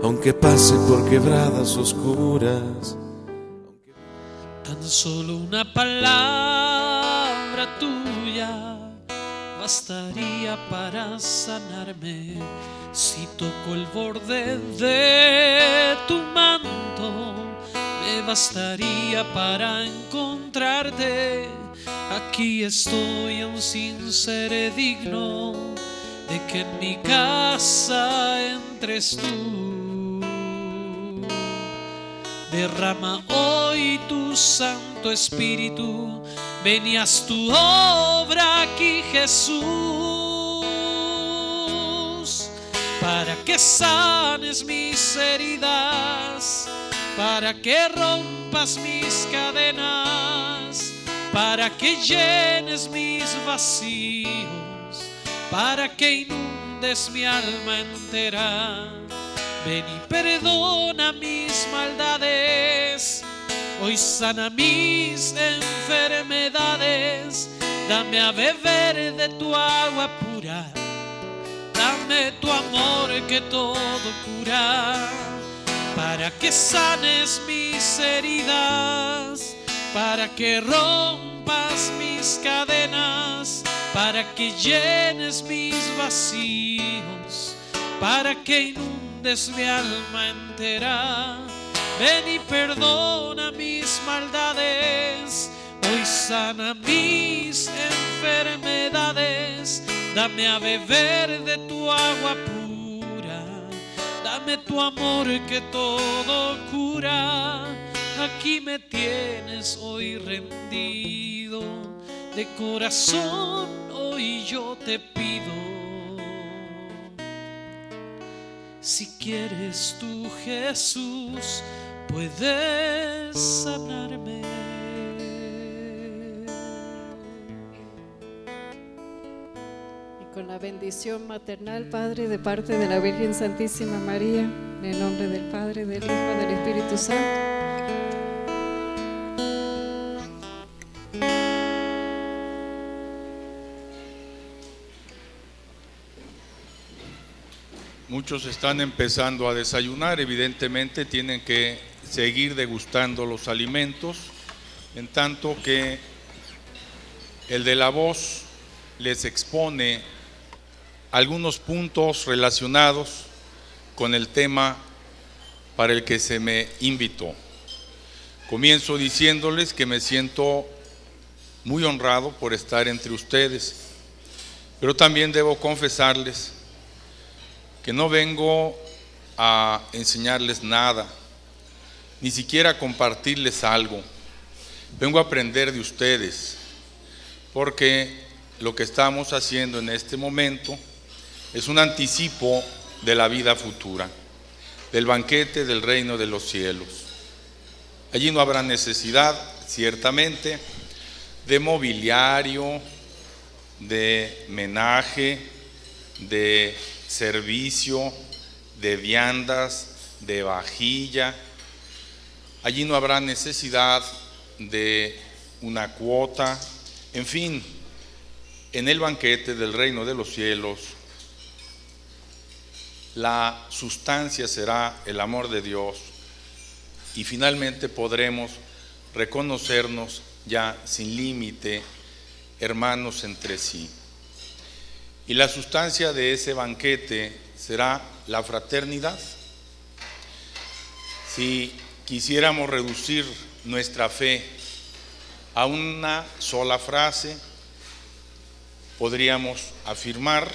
aunque pase por quebradas oscuras. Tan solo una palabra tuya bastaría para sanarme. Si toco el borde de tu manto, me bastaría para encontrarte. Aquí estoy aún sin ser digno de que en mi casa entres tú. Derrama hoy tu Santo Espíritu, ven y haz tu obra aquí, Jesús, para que sanes mis heridas, para que rompas mis cadenas, para que llenes mis vacíos, para que inundes mi alma entera. Ven y perdona mis maldades, hoy sana mis enfermedades. Dame a beber de tu agua pura, dame tu amor que todo cura, para que sanes mis heridas, para que rompas mis cadenas, para que llenes mis vacíos, para que inundes mi alma entera. Ven y perdona mis maldades, hoy sana mis enfermedades. Dame a beber de tu agua pura, dame tu amor que todo cura. Aquí me tienes hoy rendido, de corazón hoy yo te pido. Si quieres tú, Jesús, puedes sanarme. Y con la bendición maternal, Padre, de parte de la Virgen Santísima María, en el nombre del Padre, del Hijo y del Espíritu Santo. Muchos están empezando a desayunar, evidentemente tienen que seguir degustando los alimentos, en tanto que el de la voz les expone algunos puntos relacionados con el tema para el que se me invitó. Comienzo diciéndoles que me siento muy honrado por estar entre ustedes, pero también debo confesarles que no vengo a enseñarles nada, ni siquiera a compartirles algo. Vengo a aprender de ustedes, porque lo que estamos haciendo en este momento es un anticipo de la vida futura, del banquete del reino de los cielos. Allí no habrá necesidad, ciertamente, de mobiliario, de menaje, de servicio, de viandas, de vajilla. Allí no habrá necesidad de una cuota. En fin, en el banquete del reino de los cielos, la sustancia será el amor de Dios y finalmente podremos reconocernos ya sin límite, hermanos entre sí. Y la sustancia de ese banquete será la fraternidad. Si quisiéramos reducir nuestra fe a una sola frase, podríamos afirmar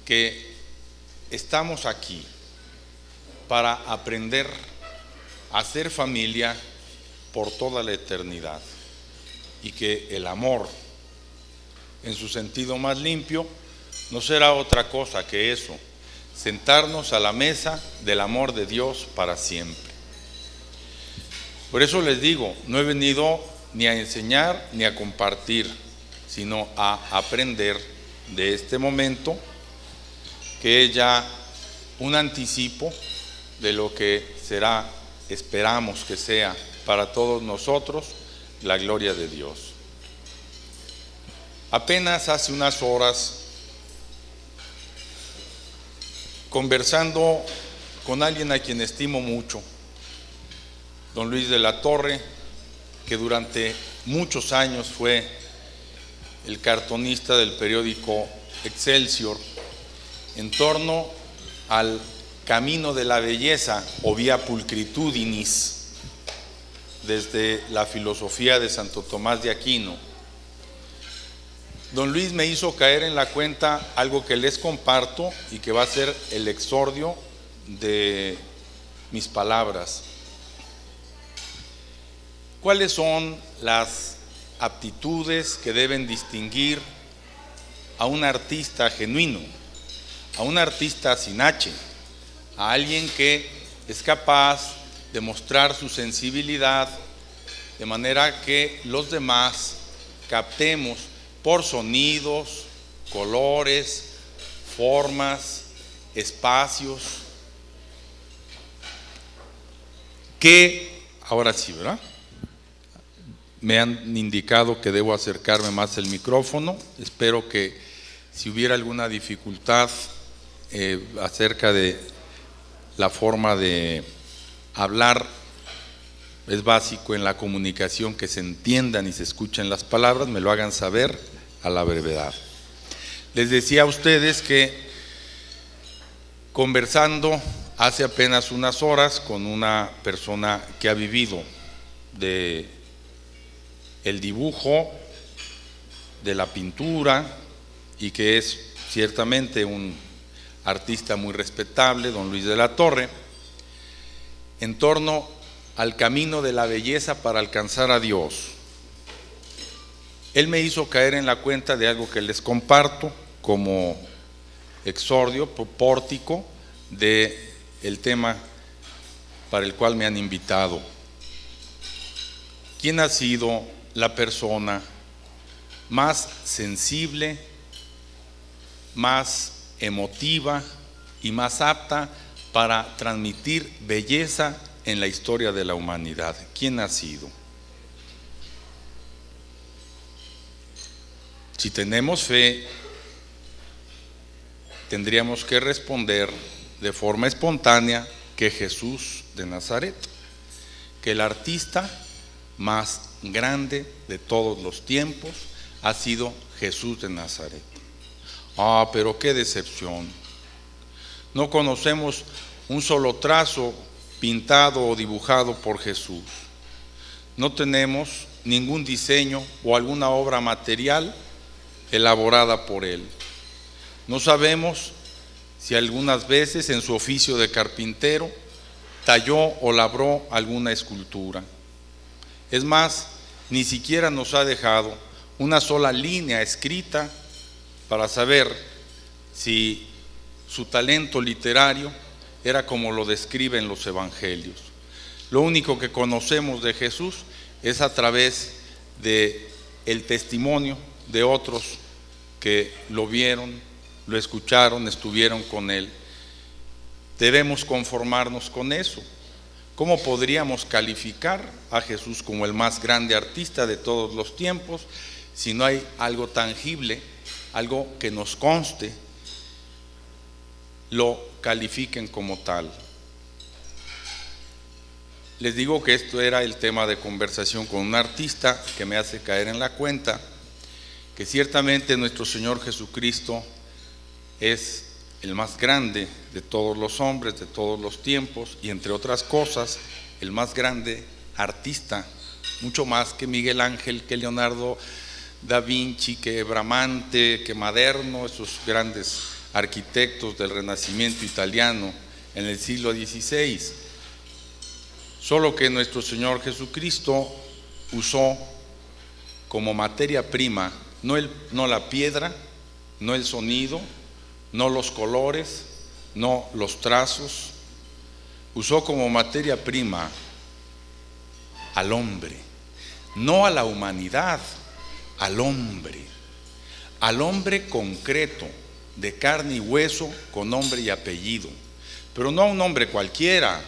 que estamos aquí para aprender a ser familia por toda la eternidad y que el amor, en su sentido más limpio, no será otra cosa que eso, sentarnos a la mesa del amor de Dios para siempre. Por eso les digo, no he venido ni a enseñar ni a compartir, sino a aprender de este momento, que es ya un anticipo de lo que será, esperamos que sea para todos nosotros, la gloria de Dios. Apenas hace unas horas, conversando con alguien a quien estimo mucho, don Luis de la Torre, que durante muchos años fue el cartonista del periódico Excelsior, en torno al camino de la belleza o via pulcritudinis, desde la filosofía de Santo Tomás de Aquino. Don Luis me hizo caer en la cuenta algo que les comparto y que va a ser el exordio de mis palabras. ¿Cuáles son las aptitudes que deben distinguir a un artista genuino, a un artista sin H, a alguien que es capaz de mostrar su sensibilidad de manera que los demás captemos por sonidos, colores, formas, espacios, que, ahora sí, ¿verdad? Me han indicado que debo acercarme más el micrófono. Espero que si hubiera alguna dificultad acerca de la forma de hablar, es básico en la comunicación que se entiendan y se escuchen las palabras, me lo hagan saber a la brevedad. Les decía a ustedes que conversando hace apenas unas horas con una persona que ha vivido de el dibujo, de la pintura, y que es ciertamente un artista muy respetable, don Luis de la Torre, en torno al camino de la belleza para alcanzar a Dios. Él me hizo caer en la cuenta de algo que les comparto como exordio, pórtico de el tema para el cual me han invitado. ¿Quién ha sido la persona más sensible, más emotiva y más apta para transmitir belleza en la historia de la humanidad? ¿Quién ha sido? Si tenemos fe, tendríamos que responder de forma espontánea que Jesús de Nazaret, que el artista más grande de todos los tiempos ha sido Jesús de Nazaret. Ah, pero qué decepción. No conocemos un solo trazo pintado o dibujado por Jesús. No tenemos ningún diseño o alguna obra material elaborada por él. No sabemos si algunas veces en su oficio de carpintero talló o labró alguna escultura. Es más, ni siquiera nos ha dejado una sola línea escrita para saber si su talento literario era como lo describen los evangelios. Lo único que conocemos de Jesús es a través de el testimonio de otros que lo vieron, lo escucharon, estuvieron con él. Debemos conformarnos con eso. ¿Cómo podríamos calificar a Jesús como el más grande artista de todos los tiempos si no hay algo tangible, algo que nos conste, lo califiquen como tal? Les digo que esto era el tema de conversación con un artista que me hace caer en la cuenta que ciertamente nuestro Señor Jesucristo es el más grande de todos los hombres, de todos los tiempos, y entre otras cosas, el más grande artista, mucho más que Miguel Ángel, que Leonardo da Vinci, que Bramante, que Maderno, esos grandes arquitectos del Renacimiento italiano en el siglo XVI. Solo que nuestro Señor Jesucristo usó como materia prima no la piedra, no el sonido, no los colores, no los trazos, usó como materia prima al hombre, no a la humanidad, al hombre concreto, de carne y hueso, con nombre y apellido, pero no a un hombre cualquiera.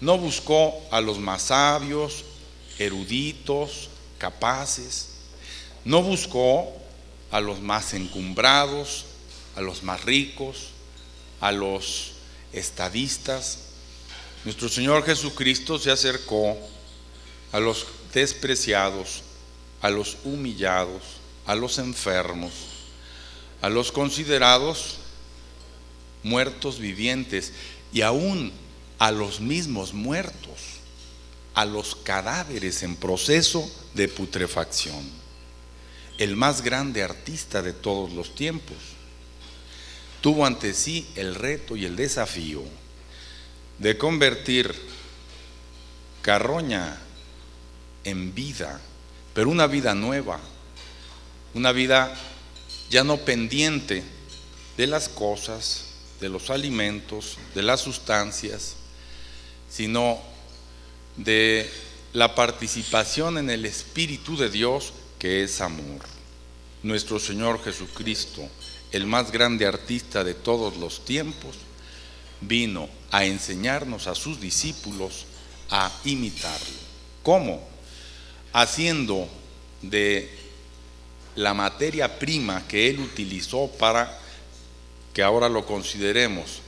No buscó a los más sabios, eruditos, capaces, no buscó a los más encumbrados, a los más ricos, a los estadistas. Nuestro Señor Jesucristo se acercó a los despreciados, a los humillados, a los enfermos, a los considerados muertos vivientes y aún a los mismos muertos, a los cadáveres en proceso de putrefacción. El más grande artista de todos los tiempos tuvo ante sí el reto y el desafío de convertir carroña en vida, pero una vida nueva, una vida ya no pendiente de las cosas, de los alimentos, de las sustancias, sino de la participación en el Espíritu de Dios, que es amor. Nuestro Señor Jesucristo, el más grande artista de todos los tiempos, vino a enseñarnos a sus discípulos a imitarlo. ¿Cómo? Haciendo de la materia prima que Él utilizó para que ahora lo consideremos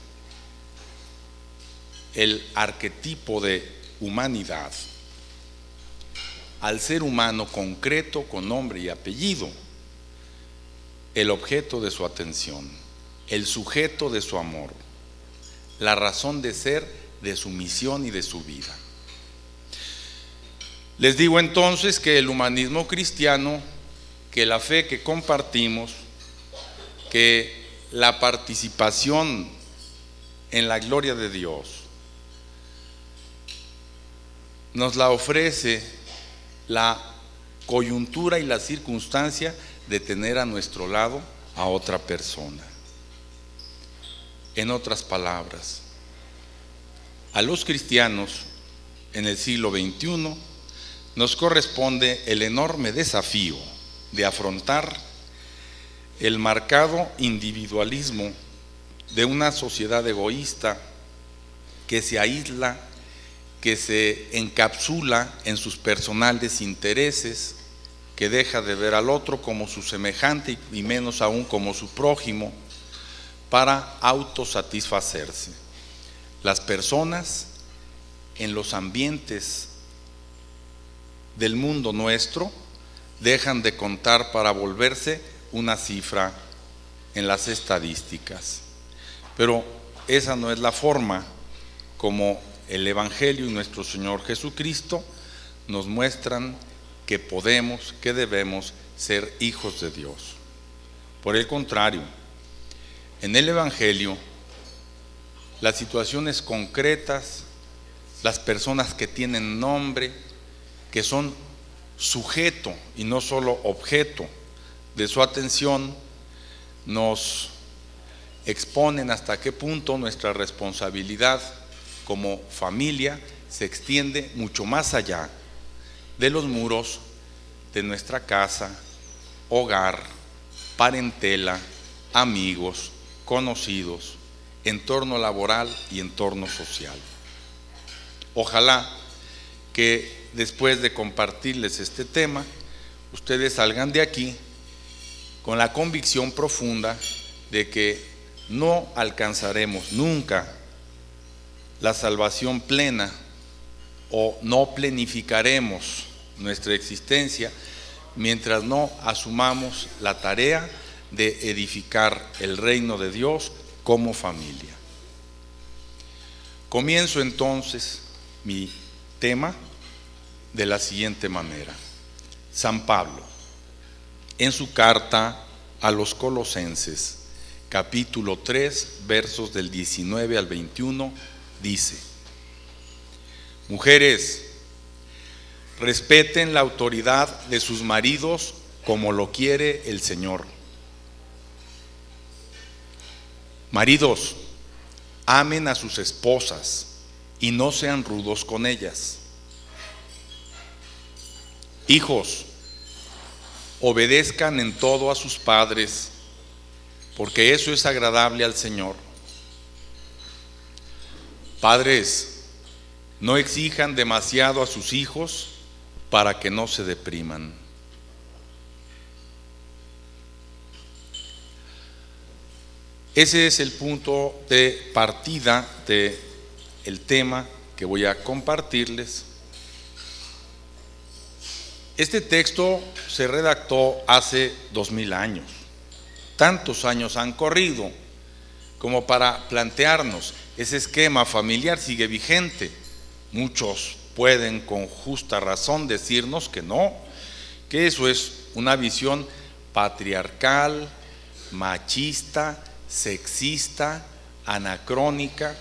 el arquetipo de humanidad, al ser humano concreto con nombre y apellido, el objeto de su atención, el sujeto de su amor, la razón de ser de su misión y de su vida. Les digo entonces que el humanismo cristiano, que la fe que compartimos, que la participación en la gloria de Dios nos la ofrece la coyuntura y la circunstancia de tener a nuestro lado a otra persona. En otras palabras, a los cristianos en el siglo XXI nos corresponde el enorme desafío de afrontar el marcado individualismo de una sociedad egoísta que se aísla, que se encapsula en sus personales intereses, que deja de ver al otro como su semejante y menos aún como su prójimo, para autosatisfacerse. Las personas en los ambientes del mundo nuestro dejan de contar para volverse una cifra en las estadísticas. Pero esa no es la forma como el Evangelio y nuestro Señor Jesucristo nos muestran que podemos, que debemos ser hijos de Dios. Por el contrario, en el Evangelio, las situaciones concretas, las personas que tienen nombre, que son sujeto y no solo objeto de su atención, nos exponen hasta qué punto nuestra responsabilidad como familia se extiende mucho más allá de los muros de nuestra casa, hogar, parentela, amigos, conocidos, entorno laboral y entorno social. Ojalá que después de compartirles este tema, ustedes salgan de aquí con la convicción profunda de que no alcanzaremos nunca la salvación plena o no planificaremos nuestra existencia mientras no asumamos la tarea de edificar el reino de Dios como familia. Comienzo entonces mi tema de la siguiente manera. San Pablo, en su carta a los Colosenses, capítulo 3, versos del 19 al 21, dice: mujeres, respeten la autoridad de sus maridos como lo quiere el Señor. Maridos, amen a sus esposas y no sean rudos con ellas. Hijos, obedezcan en todo a sus padres, porque eso es agradable al Señor. Padres, no exijan demasiado a sus hijos para que no se depriman. Ese es el punto de partida del tema que voy a compartirles. Este texto se redactó hace 2000 años. Tantos años han corrido como para plantearnos. Ese esquema familiar sigue vigente. Muchos pueden con justa razón decirnos que no, que eso es una visión patriarcal, machista, sexista, anacrónica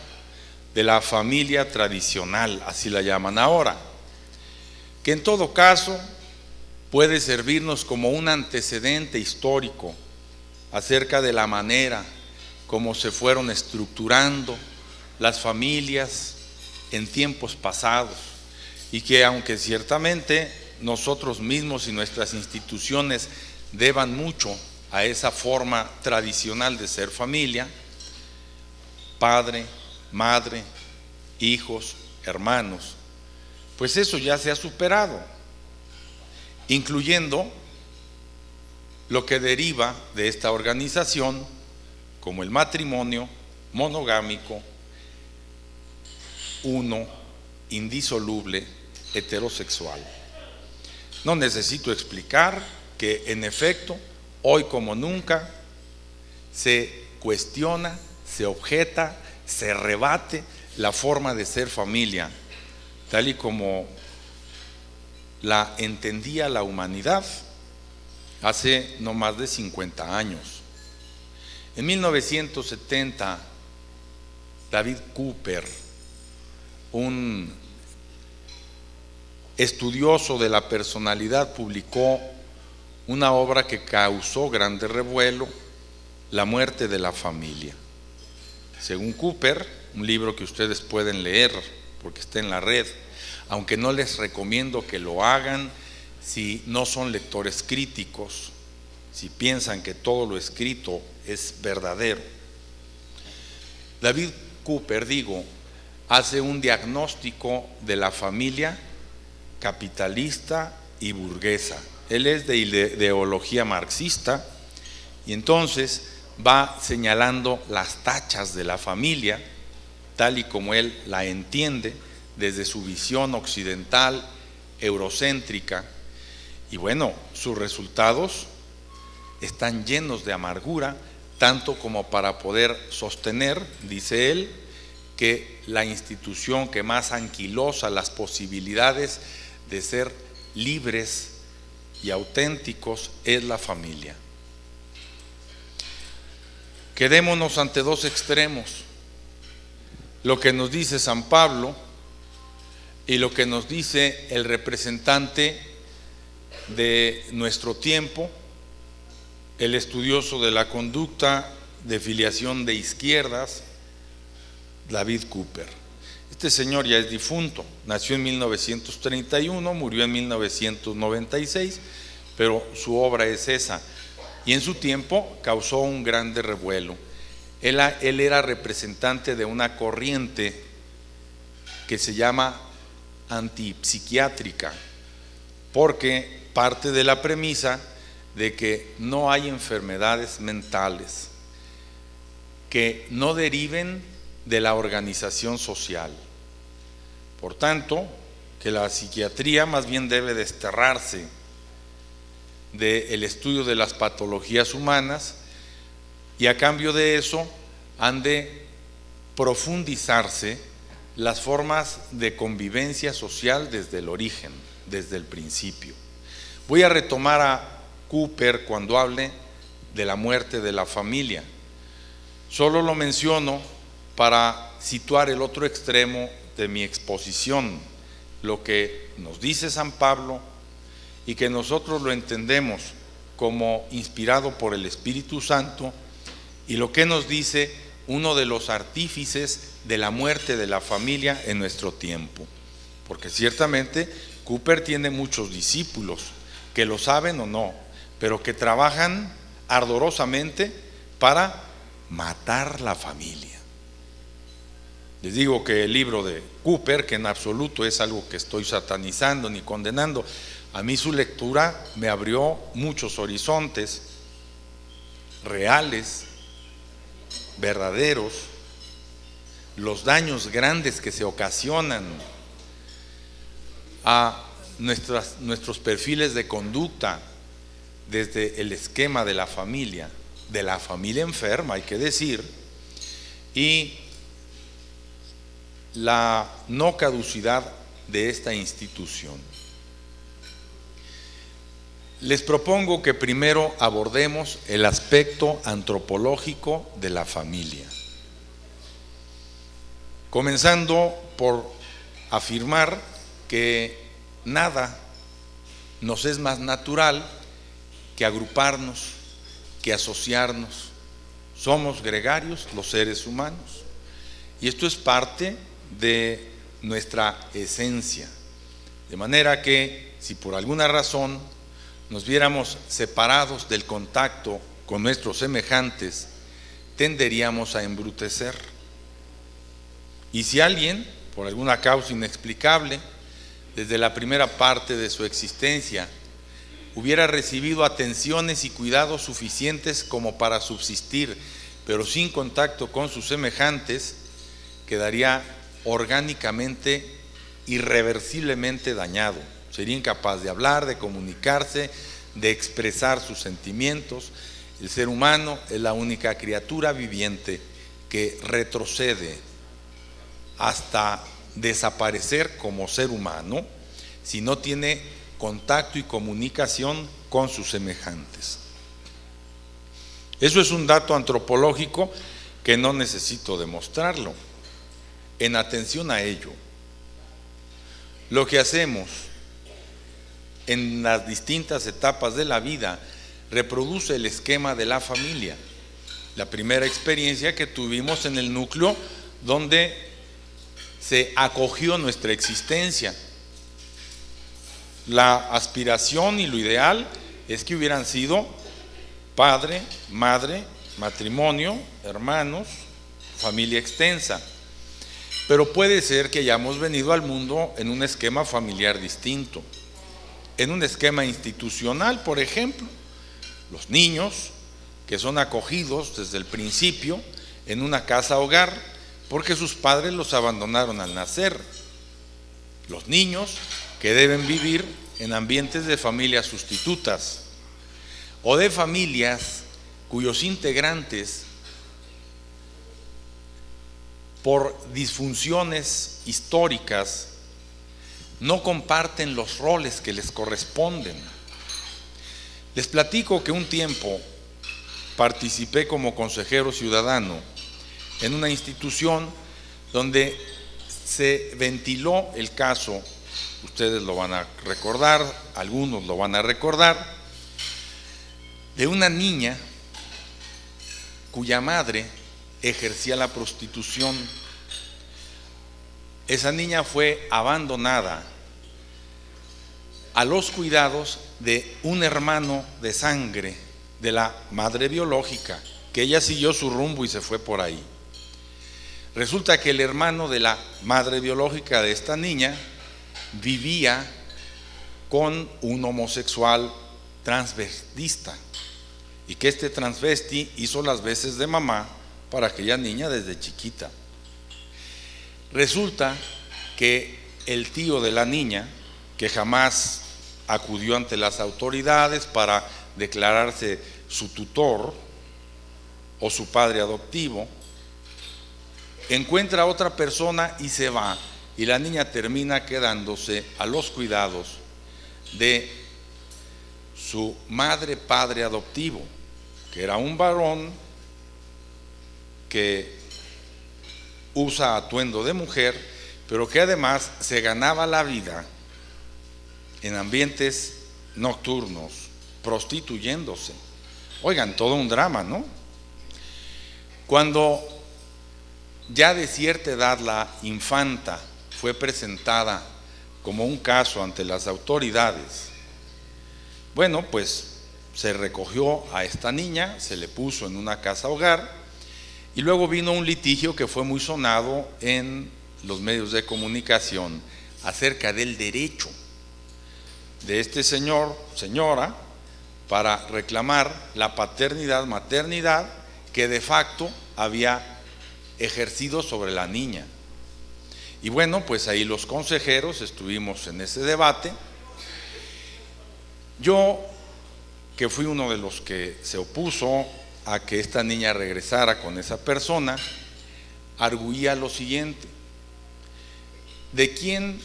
de la familia tradicional, así la llaman ahora, que en todo caso puede servirnos como un antecedente histórico acerca de la manera como se fueron estructurando las familias en tiempos pasados, y que aunque ciertamente nosotros mismos y nuestras instituciones deban mucho a esa forma tradicional de ser familia, padre, madre, hijos, hermanos, pues eso ya se ha superado, incluyendo lo que deriva de esta organización, como el matrimonio monogámico, uno, indisoluble, heterosexual. No necesito explicar que en efecto, hoy como nunca, se cuestiona, se objeta, se rebate la forma de ser familia, tal y como la entendía la humanidad hace no más de 50 años. En 1970, David Cooper, un estudioso de la personalidad, publicó una obra que causó grande revuelo, La muerte de la familia. Según Cooper, un libro que ustedes pueden leer porque está en la red, aunque no les recomiendo que lo hagan si no son lectores críticos, si piensan que todo lo escrito es verdadero. David Cooper, hace un diagnóstico de la familia capitalista y burguesa. Él es de ideología marxista y entonces va señalando las tachas de la familia, tal y como él la entiende desde su visión occidental, eurocéntrica, y bueno, sus resultados están llenos de amargura, tanto como para poder sostener, dice él, que la institución que más anquilosa las posibilidades de ser libres y auténticos es la familia. Quedémonos ante dos extremos, lo que nos dice San Pablo y lo que nos dice el representante de nuestro tiempo, el estudioso de la conducta de filiación de izquierdas, David Cooper. Este señor ya es difunto, nació en 1931, murió en 1996, pero su obra es esa, y en su tiempo causó un grande revuelo. Él era representante de una corriente que se llama antipsiquiátrica, porque parte de la premisa de que no hay enfermedades mentales que no deriven de la organización social. Por tanto, que la psiquiatría más bien debe desterrarse del estudio de las patologías humanas, y a cambio de eso han de profundizarse las formas de convivencia social desde el origen, desde el principio. Voy a retomar a Cooper cuando hable de la muerte de la familia. Solo lo menciono para situar el otro extremo de mi exposición, lo que nos dice San Pablo y que nosotros lo entendemos como inspirado por el Espíritu Santo, y lo que nos dice uno de los artífices de la muerte de la familia en nuestro tiempo. Porque ciertamente Cooper tiene muchos discípulos que lo saben o no, pero que trabajan ardorosamente para matar la familia. Les digo que el libro de Cooper, que en absoluto es algo que estoy satanizando ni condenando, a mí su lectura me abrió muchos horizontes reales verdaderos, los daños grandes que se ocasionan a nuestros perfiles de conducta desde el esquema de la familia enferma, hay que decir, y la no caducidad de esta institución. Les propongo que primero abordemos el aspecto antropológico de la familia, comenzando por afirmar que nada nos es más natural que agruparnos, que asociarnos. Somos gregarios los seres humanos, y esto es parte de nuestra esencia, de manera que si por alguna razón nos viéramos separados del contacto con nuestros semejantes, tenderíamos a embrutecer. Y si alguien, por alguna causa inexplicable, desde la primera parte de su existencia, hubiera recibido atenciones y cuidados suficientes como para subsistir, pero sin contacto con sus semejantes, quedaría orgánicamente, irreversiblemente dañado. Sería incapaz de hablar, de comunicarse, de expresar sus sentimientos. El ser humano es la única criatura viviente que retrocede hasta desaparecer como ser humano si no tiene contacto y comunicación con sus semejantes. Eso es un dato antropológico que no necesito demostrarlo. En atención a ello, lo que hacemos en las distintas etapas de la vida reproduce el esquema de la familia. La primera experiencia que tuvimos en el núcleo donde se acogió nuestra existencia. La aspiración y lo ideal es que hubieran sido padre, madre, matrimonio, hermanos, familia extensa. Pero puede ser que hayamos venido al mundo en un esquema familiar distinto, en un esquema institucional, por ejemplo. Los niños que son acogidos desde el principio en una casa hogar porque sus padres los abandonaron al nacer. Los niños que deben vivir en ambientes de familias sustitutas o de familias cuyos integrantes, por disfunciones históricas, no comparten los roles que les corresponden. Les platico que un tiempo participé como consejero ciudadano en una institución donde se ventiló el caso, ustedes lo van a recordar, algunos lo van a recordar, de una niña cuya madre ejercía la prostitución. Esa niña fue abandonada a los cuidados de un hermano de sangre de la madre biológica, que ella siguió su rumbo y se fue por ahí. Resulta que el hermano de la madre biológica de esta niña vivía con un homosexual transvestista, y que este transvesti hizo las veces de mamá para aquella niña desde chiquita. Resulta que el tío de la niña, que jamás acudió ante las autoridades para declararse su tutor o su padre adoptivo, encuentra a otra persona y se va, y la niña termina quedándose a los cuidados de su madre padre adoptivo, que era un varón que usa atuendo de mujer, pero que además se ganaba la vida en ambientes nocturnos, prostituyéndose. Oigan, todo un drama, ¿no? Cuando ya de cierta edad la infanta fue presentada como un caso ante las autoridades, bueno, pues se recogió a esta niña, se le puso en una casa hogar, y luego vino un litigio que fue muy sonado en los medios de comunicación acerca del derecho de este señora, para reclamar la paternidad, maternidad, que de facto había ejercido sobre la niña. Y bueno, pues ahí los consejeros estuvimos en ese debate. Yo, que fui uno de los que se opuso a que esta niña regresara con esa persona, arguía lo siguiente: ¿de quién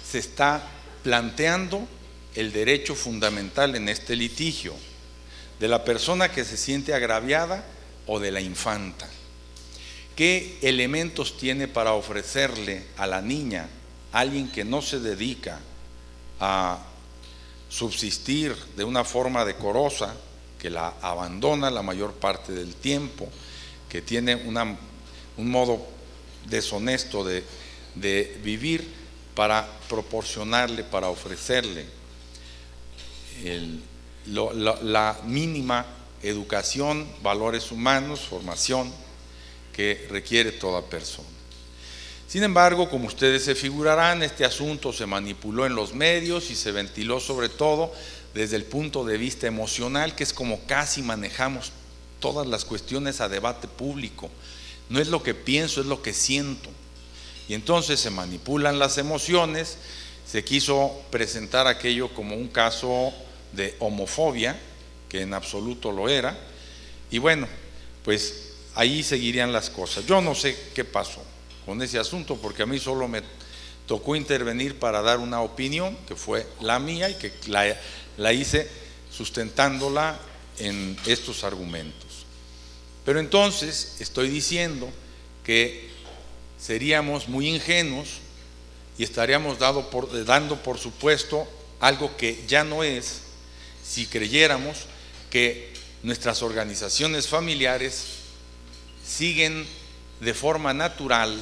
se está planteando el derecho fundamental en este litigio? ¿De la persona que se siente agraviada o de la infanta? ¿Qué elementos tiene para ofrecerle a la niña alguien que no se dedica a subsistir de una forma decorosa, que la abandona la mayor parte del tiempo, que tiene un modo deshonesto de vivir, para proporcionarle, para ofrecerle la mínima educación, valores humanos, formación que requiere toda persona? Sin embargo, como ustedes se figurarán, este asunto se manipuló en los medios y se ventiló sobre todo desde el punto de vista emocional, que es como casi manejamos todas las cuestiones a debate público. No es lo que pienso, es lo que siento. Y entonces se manipulan las emociones. Se quiso presentar aquello como un caso de homofobia, que en absoluto lo era. Y bueno, pues ahí seguirían las cosas. Yo no sé qué pasó con ese asunto, porque a mí solo me tocó intervenir para dar una opinión, que fue la mía, y que la hice sustentándola en estos argumentos. Pero entonces estoy diciendo que seríamos muy ingenuos y estaríamos dando por supuesto algo que ya no es, si creyéramos que nuestras organizaciones familiares siguen de forma natural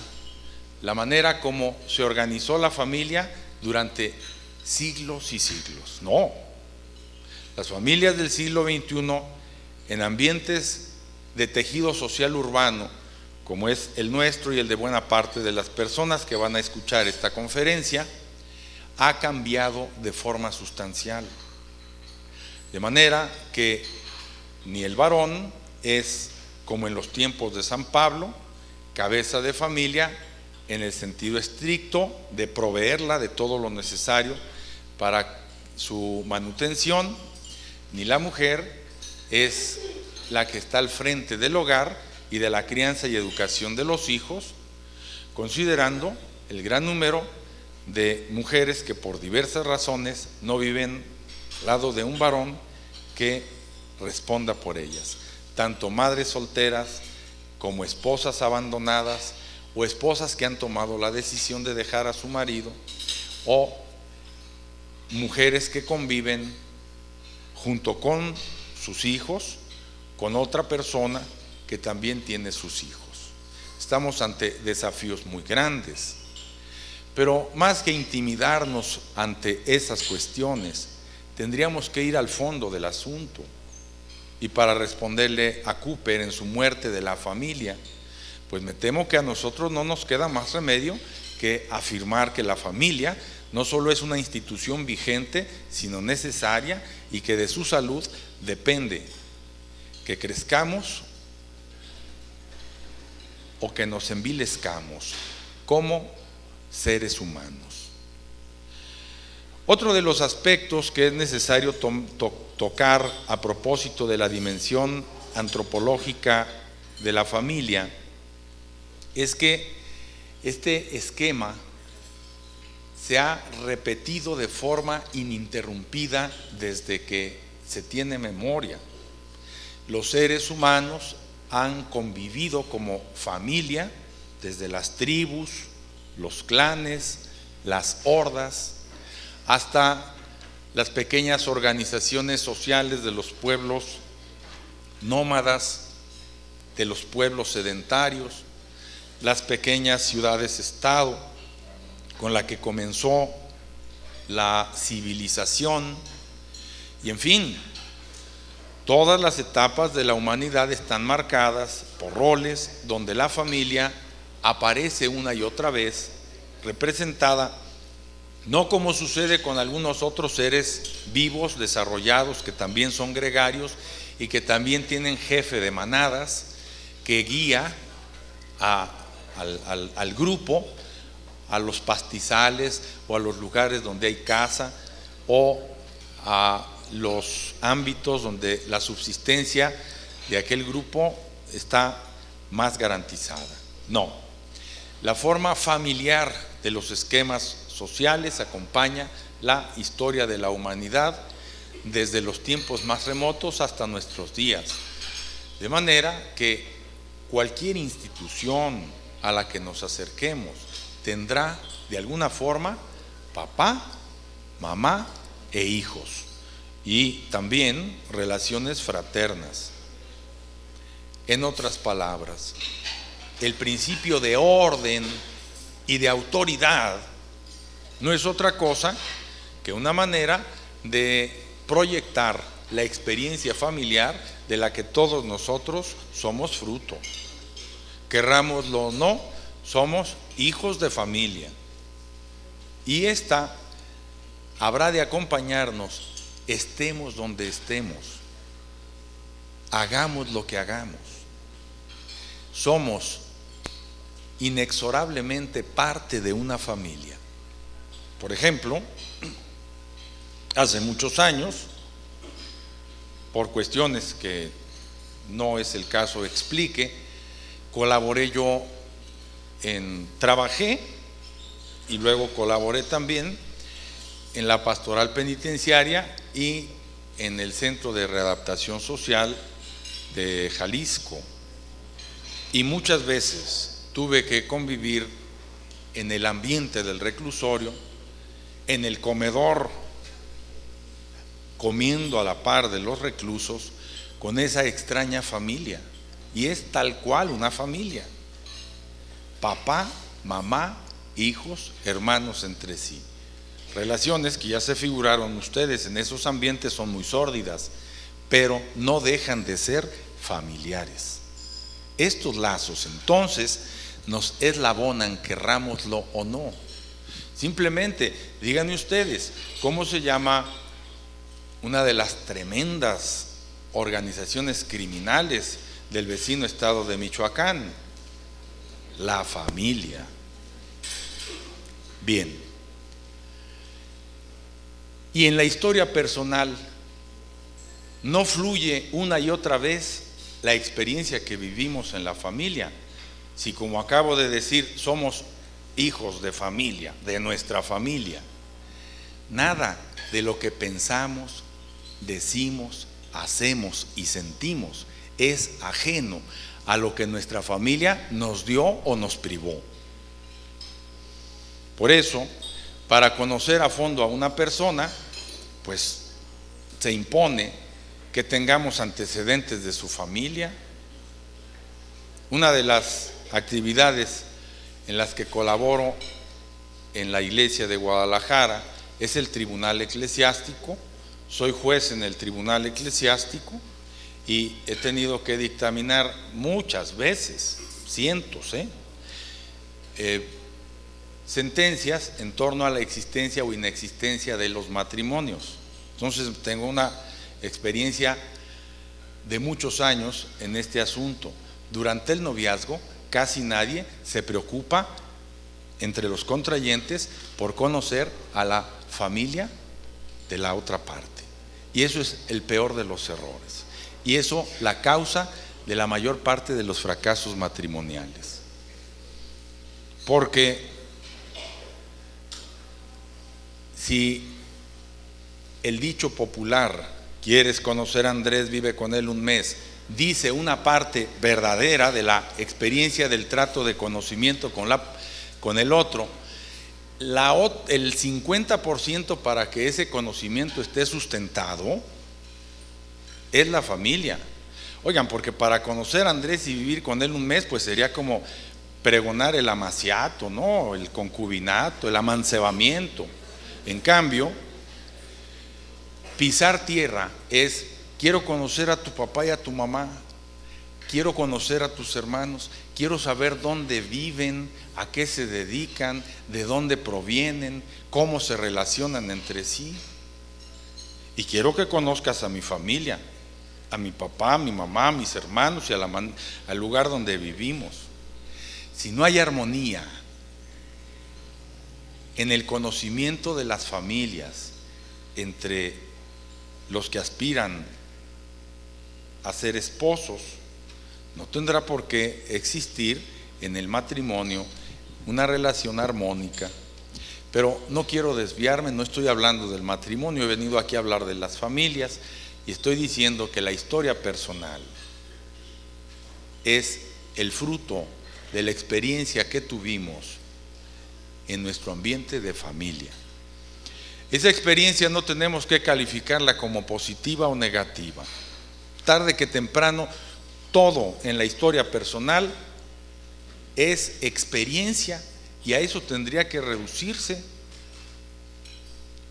la manera como se organizó la familia durante siglos y siglos. No, las familias del siglo XXI, en ambientes de tejido social urbano, como es el nuestro y el de buena parte de las personas que van a escuchar esta conferencia, ha cambiado de forma sustancial. De manera que ni el varón es, como en los tiempos de San Pablo, cabeza de familia en el sentido estricto de proveerla de todo lo necesario para su manutención, ni la mujer es la que está al frente del hogar y de la crianza y educación de los hijos, considerando el gran número de mujeres que por diversas razones no viven al lado de un varón que responda por ellas, tanto madres solteras como esposas abandonadas o esposas que han tomado la decisión de dejar a su marido, o mujeres que conviven junto con sus hijos con otra persona que también tiene sus hijos. Estamos ante desafíos muy grandes, pero más que intimidarnos ante esas cuestiones, tendríamos que ir al fondo del asunto. Y para responderle a Cooper en su Muerte de la Familia, pues me temo que a nosotros no nos queda más remedio que afirmar que la familia no solo es una institución vigente, sino necesaria, y que de su salud depende que crezcamos o que nos envilezcamos como seres humanos. Otro de los aspectos que es necesario tocar a propósito de la dimensión antropológica de la familia es que este esquema se ha repetido de forma ininterrumpida desde que se tiene memoria. Los seres humanos han convivido como familia desde las tribus, los clanes, las hordas, hasta las pequeñas organizaciones sociales de los pueblos nómadas, de los pueblos sedentarios, las pequeñas ciudades-estado con la que comenzó la civilización, y en fin, todas las etapas de la humanidad están marcadas por roles donde la familia aparece una y otra vez representada, no como sucede con algunos otros seres vivos desarrollados que también son gregarios y que también tienen jefe de manadas, que guía al grupo a los pastizales o a los lugares donde hay caza o a los ámbitos donde la subsistencia de aquel grupo está más garantizada. No, la forma familiar de los esquemas sociales acompaña la historia de la humanidad desde los tiempos más remotos hasta nuestros días, de manera que cualquier institución a la que nos acerquemos tendrá de alguna forma papá, mamá e hijos, y también relaciones fraternas. En otras palabras, el principio de orden y de autoridad no es otra cosa que una manera de proyectar la experiencia familiar de la que todos nosotros somos fruto. Querrámoslo o no, somos hijos de familia. Y esta habrá de acompañarnos, estemos donde estemos, hagamos lo que hagamos. Somos inexorablemente parte de una familia. Por ejemplo, hace muchos años, por cuestiones que no es el caso explique, trabajé y luego colaboré también en la pastoral penitenciaria y en el Centro de Readaptación Social de Jalisco. Y muchas veces tuve que convivir en el ambiente del reclusorio, en el comedor, comiendo a la par de los reclusos, con esa extraña familia. Y es tal cual una familia: papá, mamá, hijos, hermanos entre sí. Relaciones que ya se figuraron ustedes en esos ambientes son muy sórdidas, pero no dejan de ser familiares. Estos lazos entonces nos eslabonan, querrámoslo o no. Simplemente díganme ustedes, ¿cómo se llama una de las tremendas organizaciones criminales del vecino estado de Michoacán? La familia. Bien. Y en la historia personal, ¿no fluye una y otra vez la experiencia que vivimos en la familia? Si, como acabo de decir, somos hijos de familia, de nuestra familia, nada de lo que pensamos, decimos, hacemos y sentimos es ajeno a lo que nuestra familia nos dio o nos privó. Por eso, para conocer a fondo a una persona, pues se impone que tengamos antecedentes de su familia. Una de las actividades en las que colaboro en la iglesia de Guadalajara es el tribunal eclesiástico. Soy juez en el tribunal eclesiástico y he tenido que dictaminar muchas veces, cientos, sentencias en torno a la existencia o inexistencia de los matrimonios. Entonces tengo una experiencia de muchos años en este asunto. Durante el noviazgo casi nadie se preocupa entre los contrayentes por conocer a la familia de la otra parte. Y eso es el peor de los errores. Y eso la causa de la mayor parte de los fracasos matrimoniales. Porque si el dicho popular, ¿quieres conocer a Andrés? Vive con él un mes, dice una parte verdadera de la experiencia del trato de conocimiento con el otro, el 50% para que ese conocimiento esté sustentado es la familia. Oigan, porque para conocer a Andrés y vivir con él un mes, pues sería como pregonar el amaciato, ¿no? El concubinato, el amancebamiento. En cambio, pisar tierra es: quiero conocer a tu papá y a tu mamá, quiero conocer a tus hermanos, quiero saber dónde viven, a qué se dedican, de dónde provienen, cómo se relacionan entre sí. Y quiero que conozcas a mi familia. a mi papá, a mi mamá, a mis hermanos y al lugar donde vivimos. Si no hay armonía en el conocimiento de las familias entre los que aspiran a ser esposos, no tendrá por qué existir en el matrimonio una relación armónica. Pero no quiero desviarme, no estoy hablando del matrimonio, he venido aquí a hablar de las familias y estoy diciendo que la historia personal es el fruto de la experiencia que tuvimos en nuestro ambiente de familia. Esa experiencia no tenemos que calificarla como positiva o negativa. Tarde que temprano, todo en la historia personal es experiencia y a eso tendría que reducirse.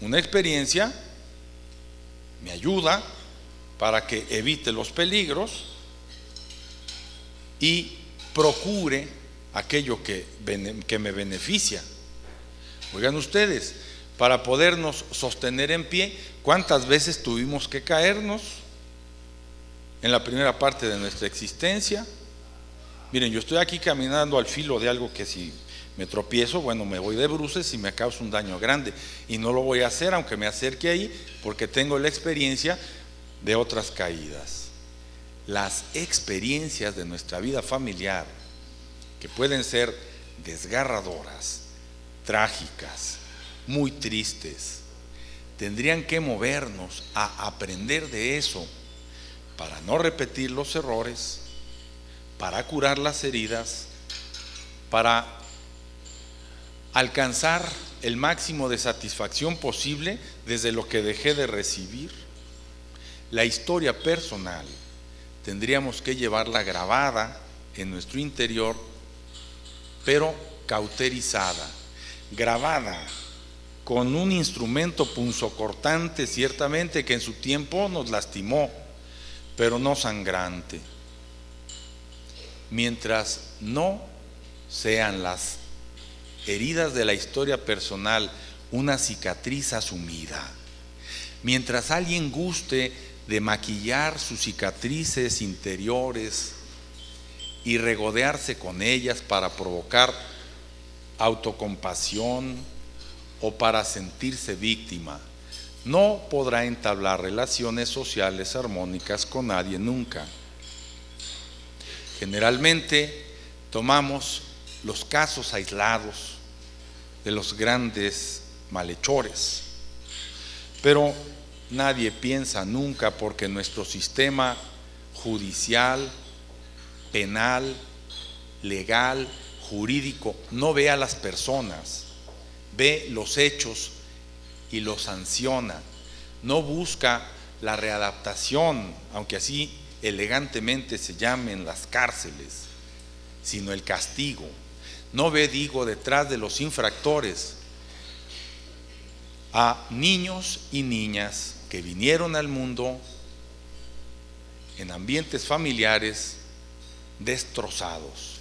Una experiencia me ayuda para que evite los peligros y procure aquello que me beneficia. Oigan ustedes, para podernos sostener en pie, ¿cuántas veces tuvimos que caernos en la primera parte de nuestra existencia? Miren, yo estoy aquí caminando al filo de algo que si me tropiezo, bueno, me voy de bruces y me causa un daño grande. Y no lo voy a hacer aunque me acerque ahí, porque tengo la experiencia de otras caídas. Las experiencias de nuestra vida familiar, que pueden ser desgarradoras, trágicas, muy tristes, tendrían que movernos a aprender de eso para no repetir los errores, para curar las heridas, para alcanzar el máximo de satisfacción posible desde lo que dejé de recibir. La historia personal tendríamos que llevarla grabada en nuestro interior, pero cauterizada, grabada con un instrumento punzocortante, ciertamente, que en su tiempo nos lastimó, pero no sangrante. Mientras no sean las heridas de la historia personal una cicatriz asumida, mientras alguien guste de maquillar sus cicatrices interiores y regodearse con ellas para provocar autocompasión o para sentirse víctima, no podrá entablar relaciones sociales armónicas con nadie nunca. Generalmente tomamos los casos aislados de los grandes malhechores, pero nadie piensa nunca, porque nuestro sistema judicial, penal, legal, jurídico no ve a las personas, ve los hechos y los sanciona, no busca la readaptación, aunque así elegantemente se llamen las cárceles, sino el castigo. No ve, digo, detrás de los infractores a niños y niñas que vinieron al mundo en ambientes familiares destrozados,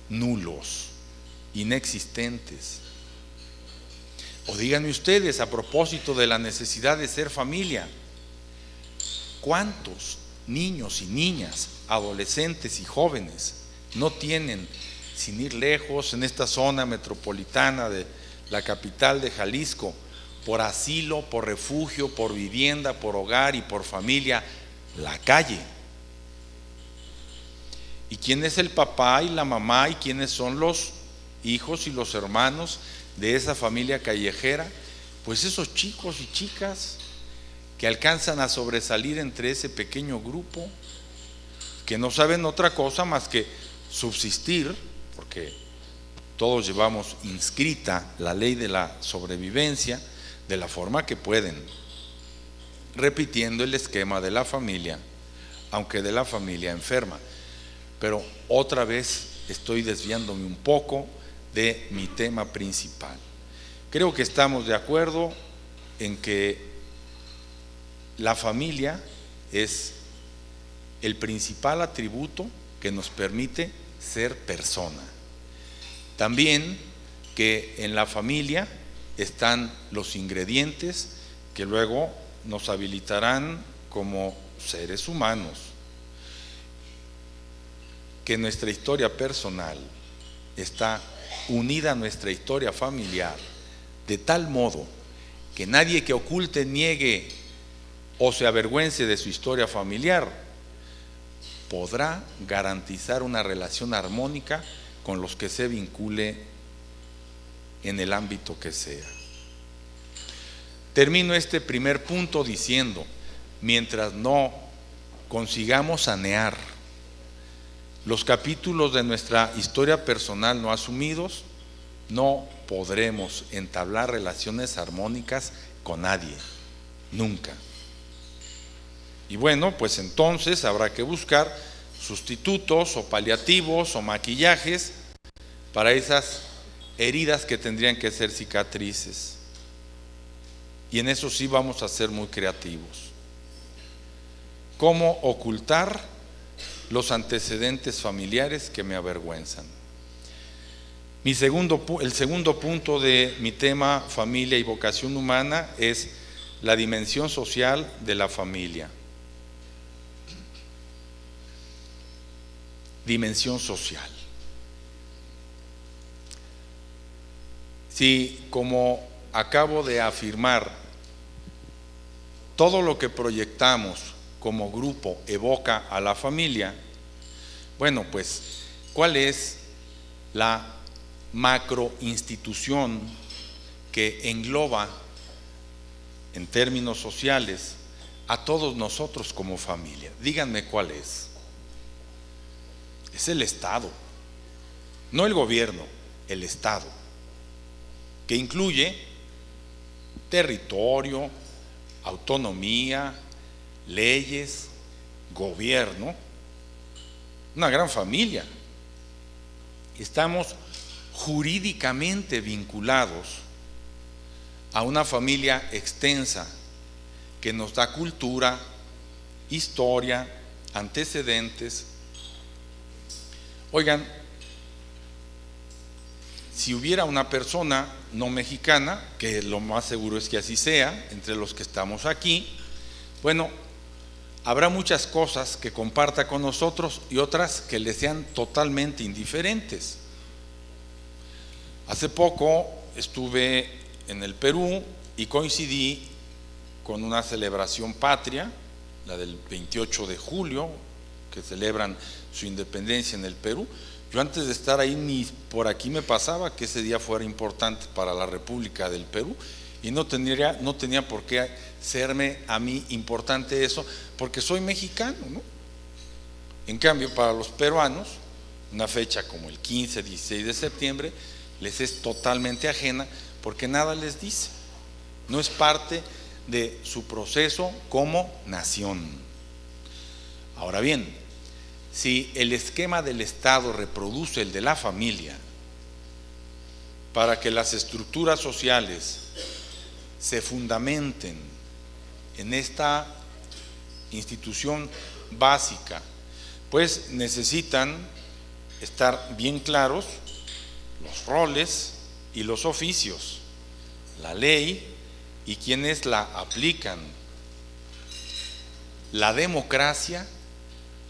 nulos, inexistentes. O díganme ustedes, a propósito de la necesidad de ser familia, ¿cuántos niños y niñas, adolescentes y jóvenes no tienen, sin ir lejos, en esta zona metropolitana de la capital de Jalisco, por asilo, por refugio, por vivienda, por hogar y por familia, la calle? ¿Y quién es el papá y la mamá y quiénes son los hijos y los hermanos de esa familia callejera? Pues esos chicos y chicas que alcanzan a sobresalir entre ese pequeño grupo, que no saben otra cosa más que subsistir, porque todos llevamos inscrita la ley de la sobrevivencia de la forma que pueden, repitiendo el esquema de la familia, aunque de la familia enferma. Pero otra vez estoy desviándome un poco de mi tema principal. Creo que estamos de acuerdo en que la familia es el principal atributo que nos permite ser persona. También que en la familia están los ingredientes que luego nos habilitarán como seres humanos, que nuestra historia personal está unida a nuestra historia familiar, de tal modo que nadie que oculte, niegue o se avergüence de su historia familiar podrá garantizar una relación armónica con los que se vincule en el ámbito que sea. Termino este primer punto diciendo, mientras no consigamos sanear los capítulos de nuestra historia personal no asumidos, no podremos entablar relaciones armónicas con nadie, nunca. Y bueno, pues entonces habrá que buscar sustitutos o paliativos o maquillajes para esas heridas que tendrían que ser cicatrices. Y en eso sí vamos a ser muy creativos. ¿Cómo ocultar los antecedentes familiares que me avergüenzan? El segundo punto de mi tema familia y vocación humana es la dimensión social de la familia. Dimensión social. Si, como acabo de afirmar, todo lo que proyectamos como grupo evoca a la familia, bueno, pues, ¿cuál es la macroinstitución que engloba en términos sociales a todos nosotros como familia? Díganme cuál es. Es el Estado, no el gobierno, el Estado, que incluye territorio, autonomía, leyes, gobierno, una gran familia. Estamos jurídicamente vinculados a una familia extensa que nos da cultura, historia, antecedentes. Oigan, si hubiera una persona no mexicana, que lo más seguro es que así sea, entre los que estamos aquí, bueno, habrá muchas cosas que comparta con nosotros y otras que le sean totalmente indiferentes. Hace poco estuve en el Perú y coincidí con una celebración patria, la del 28 de julio, que celebran su independencia en el Perú. Yo antes de estar ahí ni por aquí me pasaba que ese día fuera importante para la República del Perú, y no tenía por qué serme a mí importante eso, porque soy mexicano, ¿no? En cambio, para los peruanos, una fecha como el 15, 16 de septiembre, les es totalmente ajena, porque nada les dice, no es parte de su proceso como nación. Ahora bien, si el esquema del Estado reproduce el de la familia, para que las estructuras sociales se fundamenten en esta institución básica, pues necesitan estar bien claros los roles y los oficios, la ley y quienes la aplican, la democracia,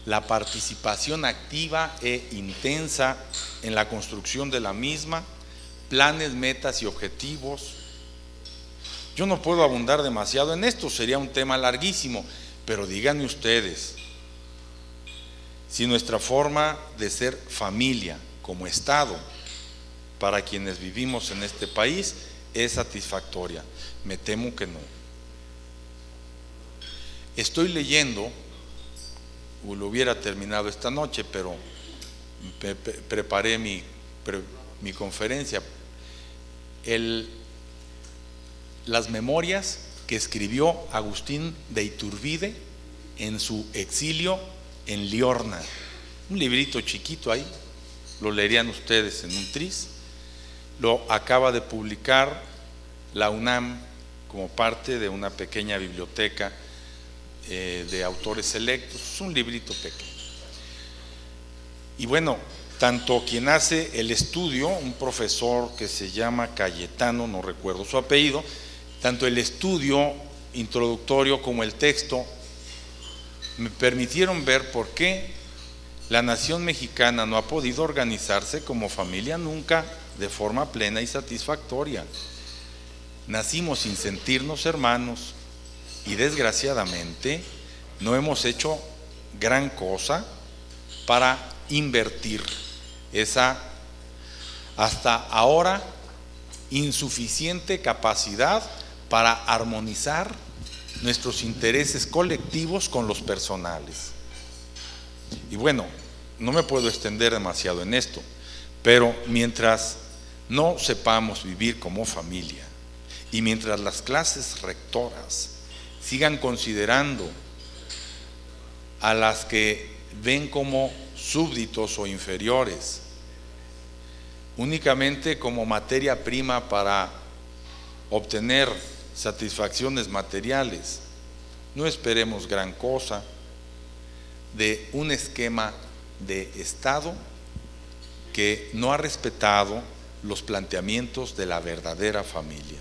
la participación activa e intensa en la construcción de la misma, planes, metas y objetivos. Yo no puedo abundar demasiado en esto, sería un tema larguísimo, pero díganme ustedes, si nuestra forma de ser familia como Estado para quienes vivimos en este país es satisfactoria. Me temo que no. Estoy leyendo, lo hubiera terminado esta noche, pero preparé mi conferencia, las memorias que escribió Agustín de Iturbide en su exilio en Liorna, un librito chiquito ahí, lo leerían ustedes en un tris, lo acaba de publicar la UNAM como parte de una pequeña biblioteca de autores selectos, es un librito pequeño. Y bueno, tanto quien hace el estudio, un profesor que se llama Cayetano, no recuerdo su apellido, tanto el estudio introductorio como el texto me permitieron ver por qué la nación mexicana no ha podido organizarse como familia nunca de forma plena y satisfactoria. Nacimos sin sentirnos hermanos y desgraciadamente no hemos hecho gran cosa para invertir esa hasta ahora insuficiente capacidad para armonizar nuestros intereses colectivos con los personales. Y bueno, no me puedo extender demasiado en esto, pero mientras no sepamos vivir como familia y mientras las clases rectoras sigan considerando a las que ven como súbditos o inferiores únicamente como materia prima para obtener satisfacciones materiales, no esperemos gran cosa de un esquema de Estado que no ha respetado los planteamientos de la verdadera familia.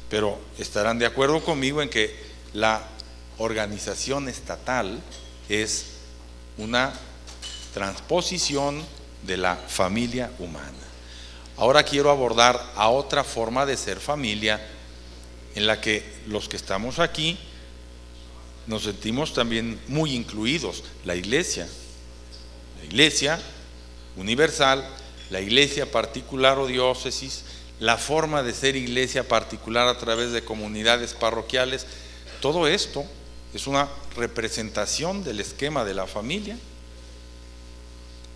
Pero estarán de acuerdo conmigo en que la organización estatal es una transposición de la familia humana. Ahora quiero abordar a otra forma de ser familia en la que los que estamos aquí nos sentimos también muy incluidos: la iglesia universal, la iglesia particular o diócesis, la forma de ser iglesia particular a través de comunidades parroquiales. Todo esto es una representación del esquema de la familia,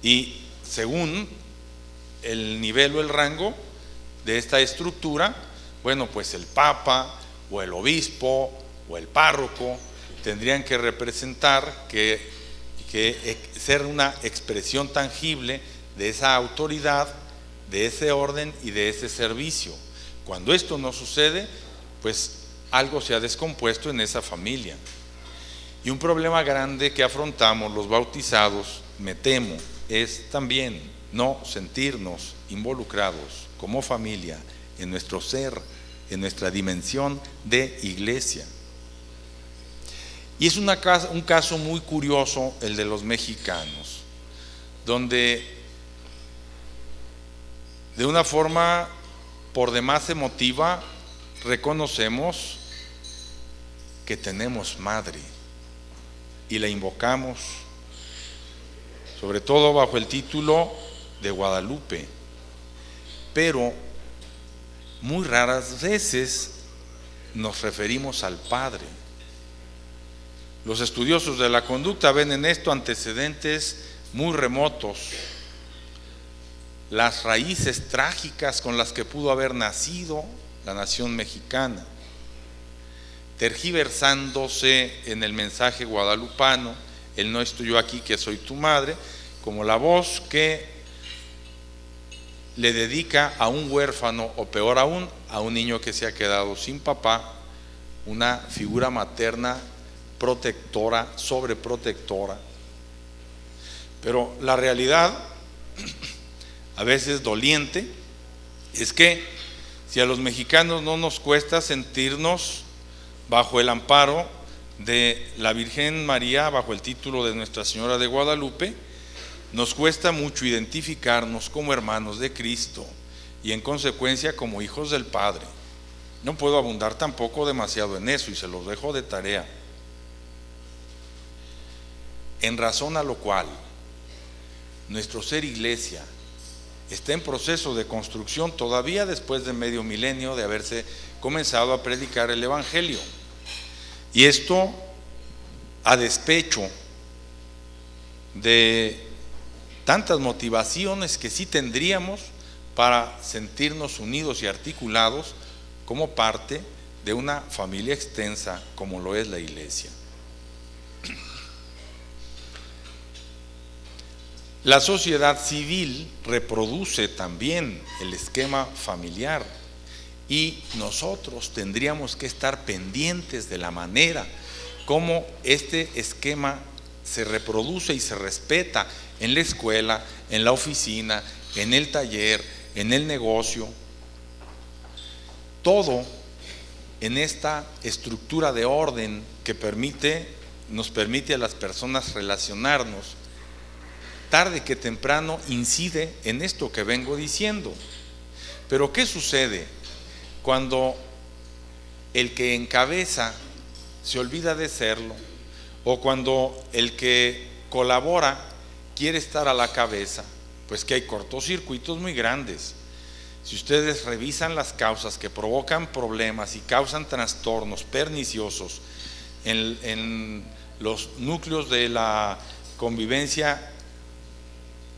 y según el nivel o el rango de esta estructura, bueno, pues el Papa o el obispo o el párroco tendrían que representar, que ser una expresión tangible de esa autoridad, de ese orden y de ese servicio. Cuando esto no sucede, pues algo se ha descompuesto en esa familia. Y un problema grande que afrontamos los bautizados, me temo, es también no sentirnos involucrados como familia en nuestro ser, en nuestra dimensión de iglesia. Y es un caso muy curioso el de los mexicanos, donde de una forma por demás emotiva reconocemos que tenemos madre y la invocamos, sobre todo bajo el título de Guadalupe, pero muy raras veces nos referimos al Padre. Los estudiosos de la conducta ven en esto antecedentes muy remotos, las raíces trágicas con las que pudo haber nacido la nación mexicana, tergiversándose en el mensaje guadalupano, el no estoy yo aquí que soy tu madre, como la voz que le dedica a un huérfano, o peor aún, a un niño que se ha quedado sin papá, una figura materna protectora, sobreprotectora. Pero la realidad, a veces doliente, es que si a los mexicanos no nos cuesta sentirnos bajo el amparo de la Virgen María, bajo el título de Nuestra Señora de Guadalupe, nos cuesta mucho identificarnos como hermanos de Cristo y en consecuencia como hijos del Padre. No puedo abundar tampoco demasiado en eso y se los dejo de tarea. En razón a lo cual nuestro ser iglesia está en proceso de construcción todavía después de medio milenio de haberse comenzado a predicar el Evangelio. Y esto a despecho de tantas motivaciones que sí tendríamos para sentirnos unidos y articulados como parte de una familia extensa como lo es la iglesia. La sociedad civil reproduce también el esquema familiar y nosotros tendríamos que estar pendientes de la manera como este esquema se reproduce y se respeta en la escuela, en la oficina, en el taller, en el negocio. Todo en esta estructura de orden que permite nos permite a las personas relacionarnos, tarde que temprano incide en esto que vengo diciendo. Pero ¿qué sucede cuando el que encabeza se olvida de serlo? O cuando el que colabora quiere estar a la cabeza, pues que hay cortocircuitos muy grandes. Si ustedes revisan las causas que provocan problemas y causan trastornos perniciosos en los núcleos de la convivencia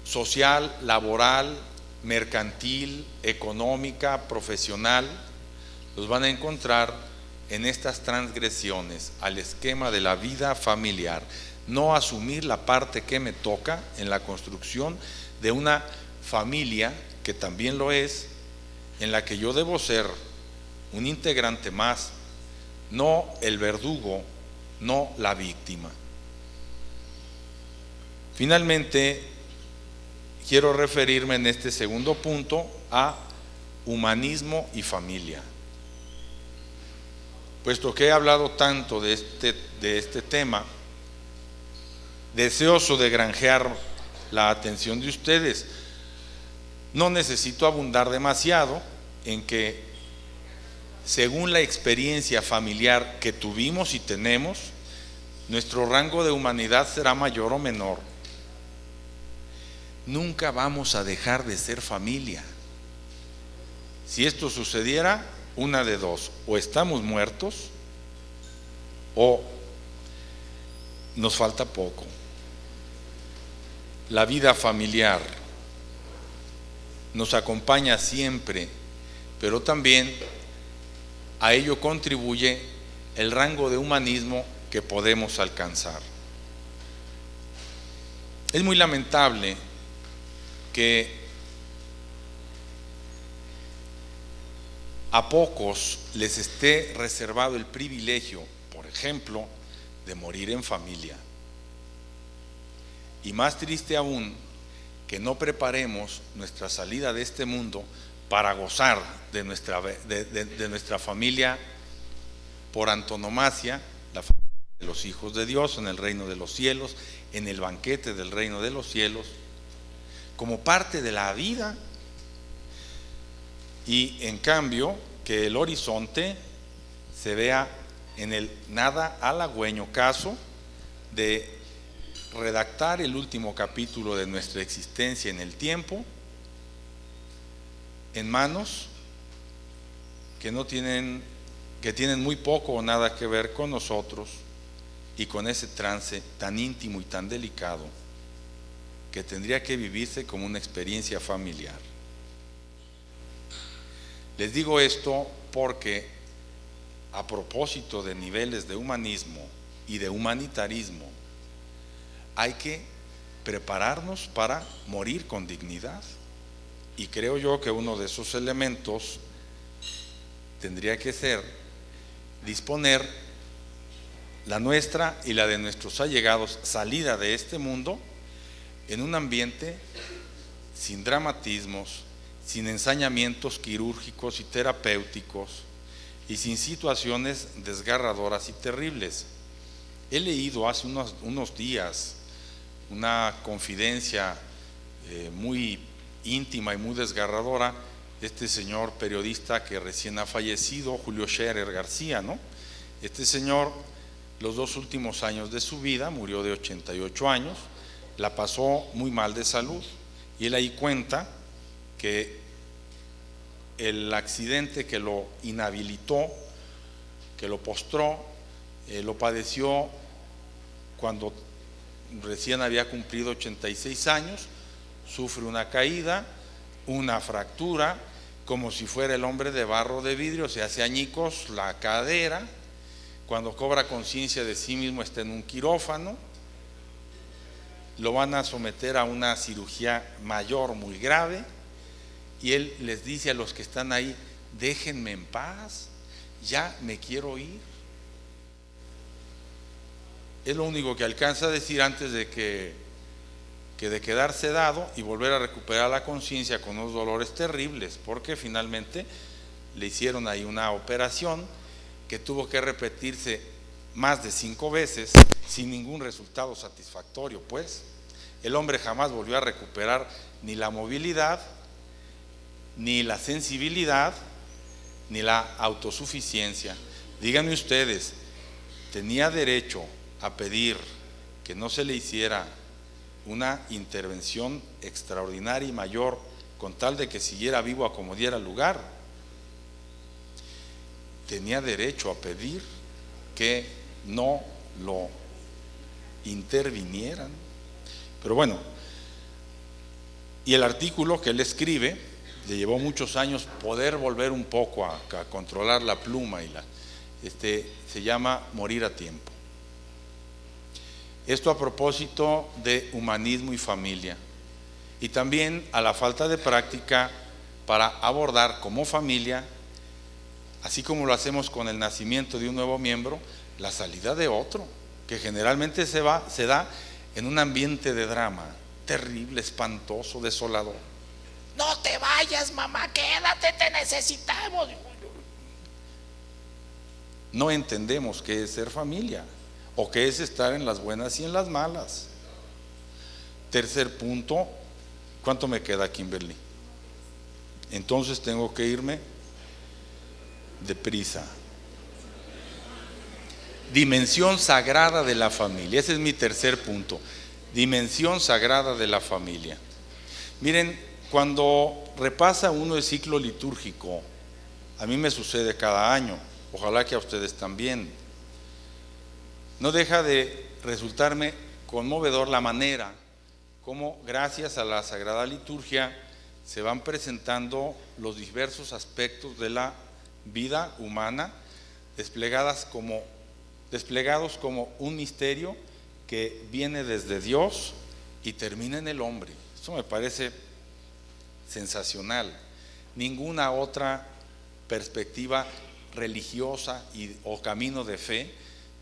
social, laboral, mercantil, económica, profesional, los van a encontrar en estas transgresiones al esquema de la vida familiar. No asumir la parte que me toca en la construcción de una familia, que también lo es, en la que yo debo ser un integrante más, no el verdugo, no la víctima. Finalmente, quiero referirme en este segundo punto a humanismo y familia. Puesto que he hablado tanto de este tema, deseoso de granjear la atención de ustedes, no necesito abundar demasiado en que, según la experiencia familiar que tuvimos y tenemos, nuestro rango de humanidad será mayor o menor. Nunca vamos a dejar de ser familia. Si esto sucediera, una de dos: o estamos muertos o nos falta poco. La vida familiar nos acompaña siempre, pero también a ello contribuye el rango de humanismo que podemos alcanzar. Es muy lamentable que a pocos les esté reservado el privilegio, por ejemplo, de morir en familia. Y más triste aún, que no preparemos nuestra salida de este mundo para gozar de nuestra familia por antonomasia, la familia de los hijos de Dios en el reino de los cielos, en el banquete del reino de los cielos, como parte de la vida. Y en cambio, que el horizonte se vea en el nada halagüeño caso de redactar el último capítulo de nuestra existencia en el tiempo en manos que tienen muy poco o nada que ver con nosotros, y con ese trance tan íntimo y tan delicado que tendría que vivirse como una experiencia familiar. Les digo esto porque, a propósito de niveles de humanismo y de humanitarismo, hay que prepararnos para morir con dignidad. Y creo yo que uno de esos elementos tendría que ser disponer la nuestra y la de nuestros allegados salida de este mundo en un ambiente sin dramatismos, sin ensañamientos quirúrgicos y terapéuticos, y sin situaciones desgarradoras y terribles. He leído hace unos días una confidencia muy íntima y muy desgarradora de este señor periodista que recién ha fallecido, Julio Scherer García, ¿no? Este señor, los 2 últimos años de su vida, murió de 88 años, la pasó muy mal de salud, y él ahí cuenta que el accidente que lo inhabilitó, que lo postró, lo padeció cuando recién había cumplido 86 años, sufre una caída, una fractura, como si fuera el hombre de barro de vidrio, se hace añicos la cadera. Cuando cobra conciencia de sí mismo está en un quirófano, lo van a someter a una cirugía mayor muy grave, y él les dice a los que están ahí: déjenme en paz, ya me quiero ir. Es lo único que alcanza a decir antes de quedar sedado y volver a recuperar la conciencia con unos dolores terribles, porque finalmente le hicieron ahí una operación que tuvo que repetirse más de 5 veces sin ningún resultado satisfactorio, pues. El hombre jamás volvió a recuperar ni la movilidad, ni la sensibilidad, ni la autosuficiencia. Díganme ustedes, ¿tenía derecho a pedir que no se le hiciera una intervención extraordinaria y mayor con tal de que siguiera vivo a como diera lugar? Tenía derecho a pedir que no lo intervinieran. Pero bueno, y el artículo que él escribe, le llevó muchos años poder volver un poco a controlar la pluma y se llama Morir a tiempo. Esto a propósito de humanismo y familia, y también a la falta de práctica para abordar como familia, así como lo hacemos con el nacimiento de un nuevo miembro, la salida de otro, que generalmente se da en un ambiente de drama terrible, espantoso, desolador. No te vayas, mamá, quédate, te necesitamos. No entendemos qué es ser familia o qué es estar en las buenas y en las malas. Tercer punto, ¿cuánto me queda, Kimberly? Entonces tengo que irme deprisa. Dimensión sagrada de la familia. Ese es mi tercer punto. Dimensión sagrada de la familia. Miren, cuando repasa uno el ciclo litúrgico, a mí me sucede cada año, ojalá que a ustedes también, no deja de resultarme conmovedor la manera como gracias a la Sagrada Liturgia se van presentando los diversos aspectos de la vida humana, desplegados como un misterio que viene desde Dios y termina en el hombre. Eso me parece sensacional. Ninguna otra perspectiva religiosa o camino de fe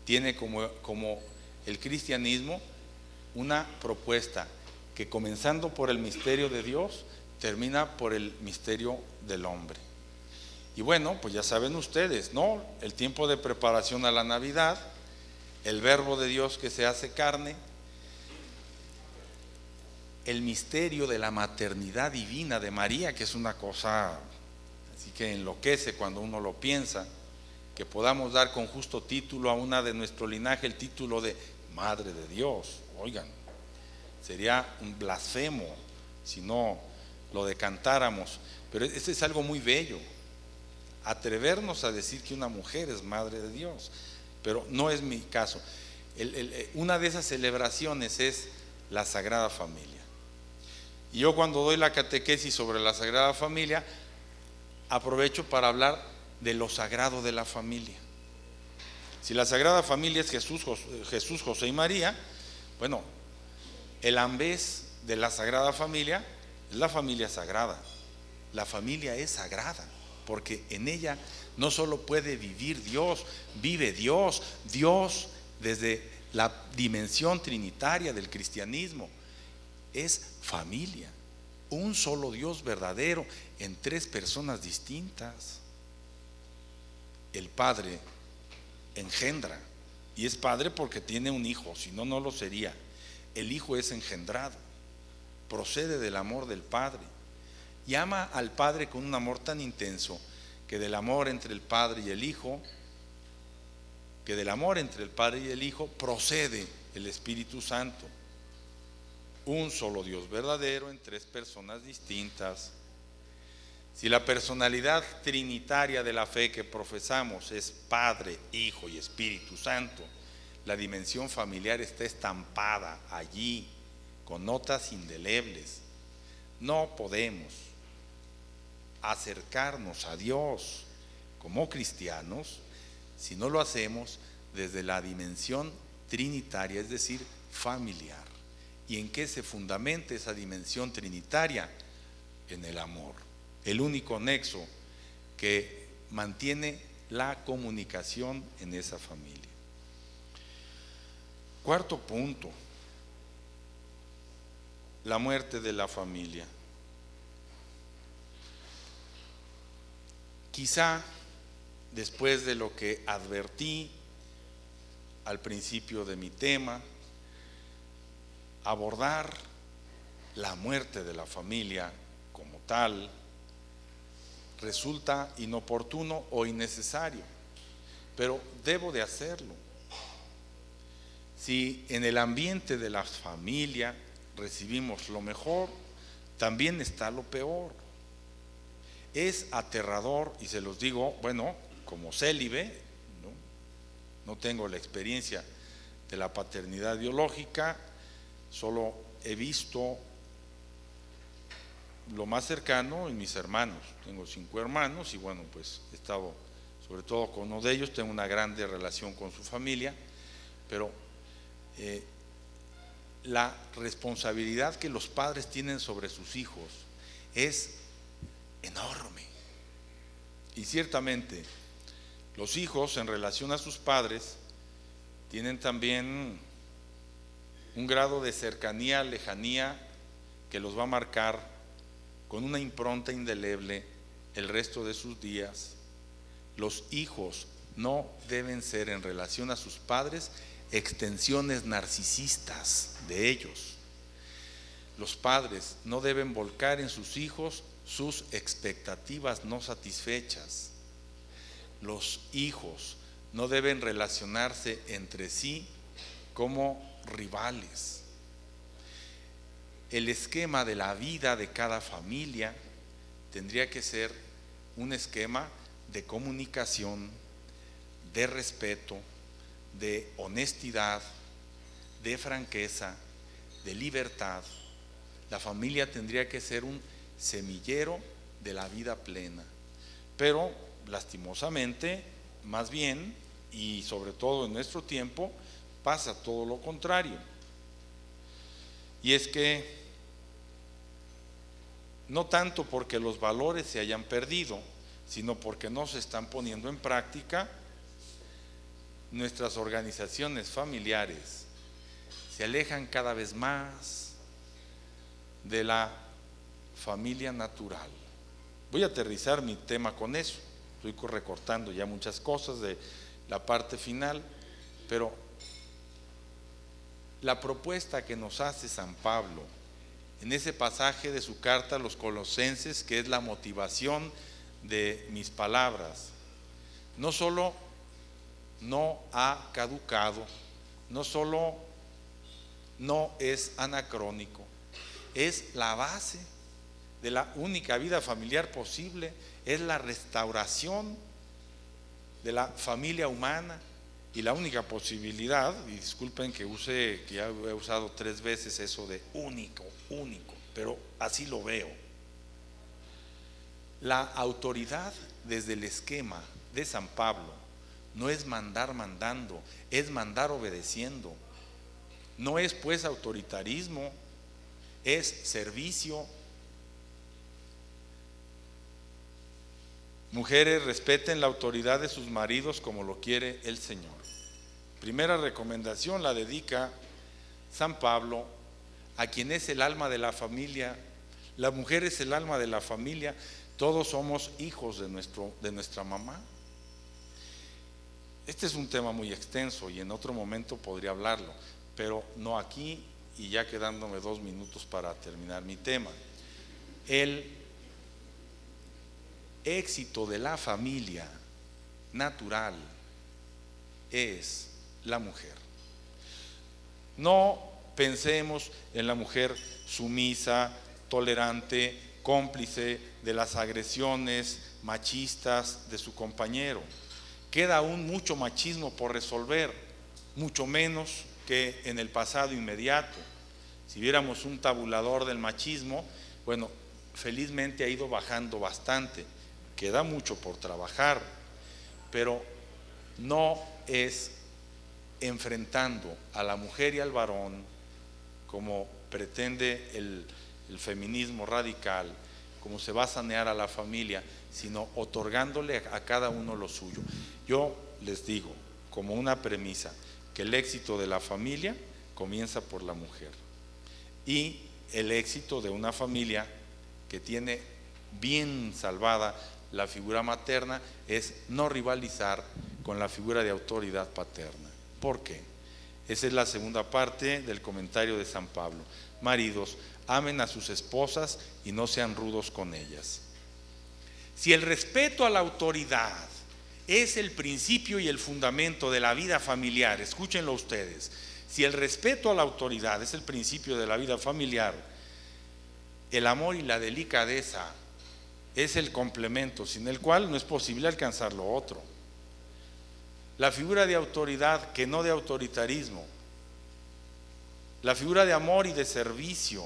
tiene como el cristianismo una propuesta que, comenzando por el misterio de Dios, termina por el misterio del hombre. Y bueno, pues ya saben ustedes, ¿no? El tiempo de preparación a la Navidad, el Verbo de Dios que se hace carne, el misterio de la maternidad divina de María, que es una cosa así que enloquece cuando uno lo piensa, que podamos dar con justo título a una de nuestro linaje el título de Madre de Dios. Oigan, sería un blasfemo si no lo decantáramos, pero eso es algo muy bello, atrevernos a decir que una mujer es Madre de Dios, pero no es mi caso. Una de esas celebraciones es la Sagrada Familia. Y yo, cuando doy la catequesis sobre la Sagrada Familia, aprovecho para hablar de lo sagrado de la familia. Si la Sagrada Familia es Jesús, José y María, bueno, el ambés de la Sagrada Familia es la familia sagrada. La familia es sagrada porque en ella no solo puede vivir Dios, vive Dios. Dios, desde la dimensión trinitaria del cristianismo, es familia, un solo Dios verdadero en tres personas distintas. El Padre engendra, y es Padre porque tiene un hijo, si no, no lo sería. El Hijo es engendrado, procede del amor del Padre, y ama al Padre con un amor tan intenso que del amor entre el Padre y el Hijo, procede el Espíritu Santo. Un solo Dios verdadero en tres personas distintas. Si la personalidad trinitaria de la fe que profesamos es Padre, Hijo y Espíritu Santo, la dimensión familiar está estampada allí con notas indelebles. No podemos acercarnos a Dios como cristianos si no lo hacemos desde la dimensión trinitaria, es decir, familiar. ¿Y en qué se fundamenta esa dimensión trinitaria? En el amor, el único nexo que mantiene la comunicación en esa familia. Cuarto punto, la muerte de la familia. Quizá después de lo que advertí al principio de mi tema, abordar la muerte de la familia como tal resulta inoportuno o innecesario, pero debo de hacerlo. Si en el ambiente de la familia recibimos lo mejor, también está lo peor. Es aterrador, y se los digo, bueno, como célibe, no tengo la experiencia de la paternidad biológica, solo he visto lo más cercano en mis hermanos. Tengo 5 hermanos y bueno, pues he estado sobre todo con uno de ellos, tengo una grande relación con su familia, pero la responsabilidad que los padres tienen sobre sus hijos es enorme. Y ciertamente los hijos en relación a sus padres tienen también un grado de cercanía, lejanía, que los va a marcar con una impronta indeleble el resto de sus días. Los hijos no deben ser en relación a sus padres extensiones narcisistas de ellos. Los padres no deben volcar en sus hijos sus expectativas no satisfechas. Los hijos no deben relacionarse entre sí como rivales. El esquema de la vida de cada familia tendría que ser un esquema de comunicación, de respeto, de honestidad, de franqueza, de libertad. La familia tendría que ser un semillero de la vida plena, pero lastimosamente, más bien, y sobre todo en nuestro tiempo, pasa todo lo contrario. Y es que no tanto porque los valores se hayan perdido, sino porque no se están poniendo en práctica, nuestras organizaciones familiares se alejan cada vez más de la familia natural. Voy a aterrizar mi tema con eso. Estoy recortando ya muchas cosas de la parte final, pero la propuesta que nos hace San Pablo en ese pasaje de su carta a los Colosenses, que es la motivación de mis palabras, no solo no ha caducado, no solo no es anacrónico, es la base de la única vida familiar posible, es la restauración de la familia humana y la única posibilidad, y disculpen que ya he usado 3 veces eso de único, pero así lo veo. La autoridad desde el esquema de San Pablo no es mandar mandando, es mandar obedeciendo. No es pues autoritarismo, es servicio. Mujeres, respeten la autoridad de sus maridos como lo quiere el Señor. Primera recomendación la dedica San Pablo a quien es el alma de la familia. La mujer es el alma de la familia. Todos somos hijos de nuestra mamá. Este es un tema muy extenso y en otro momento podría hablarlo, pero no aquí, y ya quedándome 2 minutos para terminar mi tema. El éxito de la familia natural es la mujer. No pensemos en la mujer sumisa, tolerante, cómplice de las agresiones machistas de su compañero. Queda aún mucho machismo por resolver, mucho menos que en el pasado inmediato. Si viéramos un tabulador del machismo, bueno, felizmente ha ido bajando bastante. Queda mucho por trabajar, pero no es enfrentando a la mujer y al varón como pretende el feminismo radical, como se va a sanear a la familia, sino otorgándole a cada uno lo suyo. Yo les digo, como una premisa, que el éxito de la familia comienza por la mujer, y el éxito de una familia que tiene bien salvada la figura materna es no rivalizar con la figura de autoridad paterna. ¿Por qué? Esa es la segunda parte del comentario de San Pablo. Maridos, amen a sus esposas y no sean rudos con ellas. Si el respeto a la autoridad es el principio y el fundamento de la vida familiar, escúchenlo ustedes, si el respeto a la autoridad es el principio de la vida familiar, el amor y la delicadeza es el complemento sin el cual no es posible alcanzar lo otro. La figura de autoridad que no de autoritarismo, la figura de amor y de servicio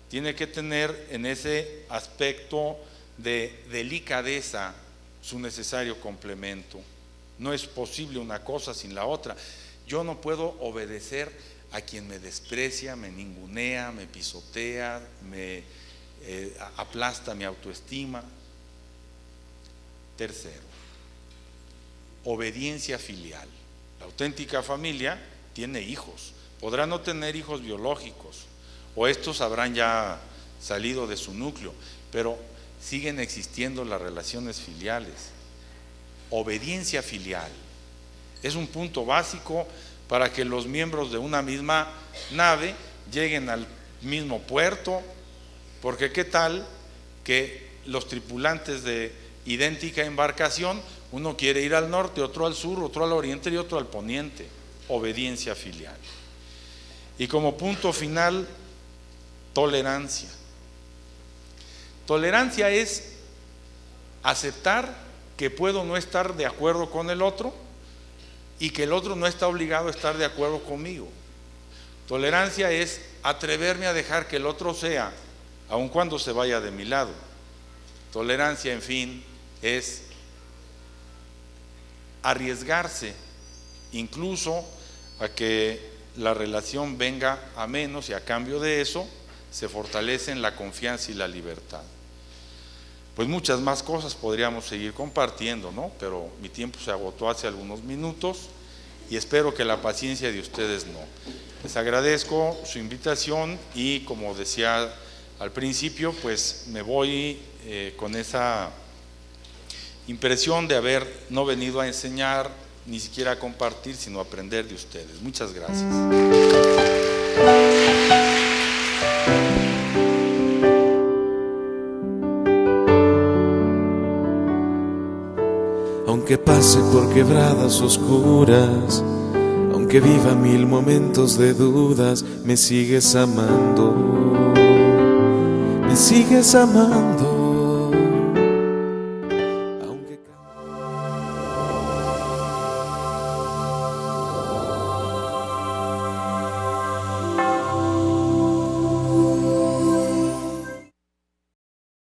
tiene que tener en ese aspecto de delicadeza su necesario complemento. No es posible una cosa sin la otra. Yo no puedo obedecer a quien me desprecia, me ningunea, me pisotea, me aplasta mi autoestima. Tercero, obediencia filial. La auténtica familia tiene hijos. Podrá no tener hijos biológicos, o estos habrán ya salido de su núcleo, pero siguen existiendo las relaciones filiales. Obediencia filial es un punto básico para que los miembros de una misma nave lleguen al mismo puerto, porque qué tal que los tripulantes de idéntica embarcación, uno quiere ir al norte, otro al sur, otro al oriente y otro al poniente. Obediencia filial. Y como punto final, tolerancia. Tolerancia es aceptar que puedo no estar de acuerdo con el otro y que el otro no está obligado a estar de acuerdo conmigo. Tolerancia es atreverme a dejar que el otro sea, aun cuando se vaya de mi lado. Tolerancia, en fin, es arriesgarse incluso a que la relación venga a menos y a cambio de eso se fortalecen la confianza y la libertad. Pues muchas más cosas podríamos seguir compartiendo, ¿no? Pero mi tiempo se agotó hace algunos minutos y espero que la paciencia de ustedes no. Les agradezco su invitación y, como decía al principio, pues me voy con esa impresión de haber no venido a enseñar, ni siquiera a compartir, sino a aprender de ustedes. Muchas gracias. Aunque pase por quebradas oscuras, aunque viva 1000 momentos de dudas, me sigues amando, me sigues amando.